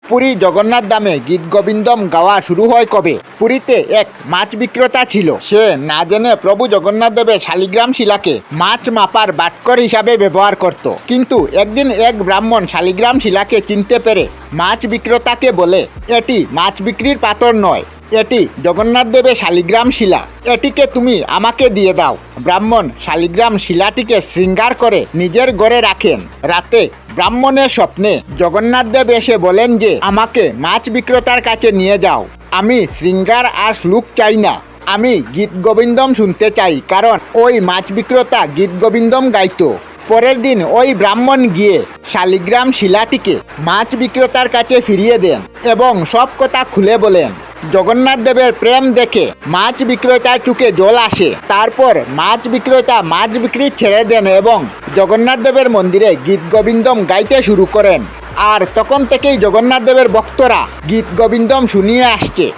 পুরী জগন্নাথ ধামে গীত গোবিন্দম গাওয়া শুরু হয় কবে? পুরীতে এক মাছ বিক্রেতা ছিল। সে না জেনে প্রভু জগন্নাথ দেবের শালিগ্রাম শিলাকে মাছ মাপার বাটকর হিসাবে ব্যবহার করত। কিন্তু একদিন এক ব্রাহ্মণ শালিগ্রাম শিলাকে চিনতে পেরে মাছ বিক্রেতাকে বলে, এটি মাছ বিক্রির পাথর নয়, এটি জগন্নাথ দেবের শালিগ্রাম শিলা, এটিকে তুমি আমাকে দিয়ে দাও। ব্রাহ্মণ শালিগ্রাম শিলাটিকে শৃঙ্গার করে নিজের ঘরে রাখেন। রাতে ব্রাহ্মণের স্বপ্নে জগন্নাথ দেব এসে বলেন যে, আমাকে মাছ বিক্রেতার কাছে নিয়ে যাও, আমি শৃঙ্গার আর শ্লোক চাই না, আমি গীত গোবিন্দম শুনতে চাই, কারণ ওই মাছ বিক্রেতা গীত গোবিন্দম গাইতো। পরের দিন ওই ব্রাহ্মণ গিয়ে শালিগ্রাম শিলাটিকে মাছ বিক্রেতার কাছে ফিরিয়ে দেন এবং সব কথা খুলে বলেন। জগন্নাথ দেবের প্রেম দেখে মাছ বিক্রেতার চোখে জল আসে। তারপর মাছ বিক্রেতা মাছ বিক্রি ছেড়ে দেন এবং জগন্নাথ দেবের মন্দিরে গীত গোবিন্দম গাইতে শুরু করেন। আর তখন থেকেই জগন্নাথ দেবের ভক্তরা গীত গোবিন্দম শুনিয়ে আসছে।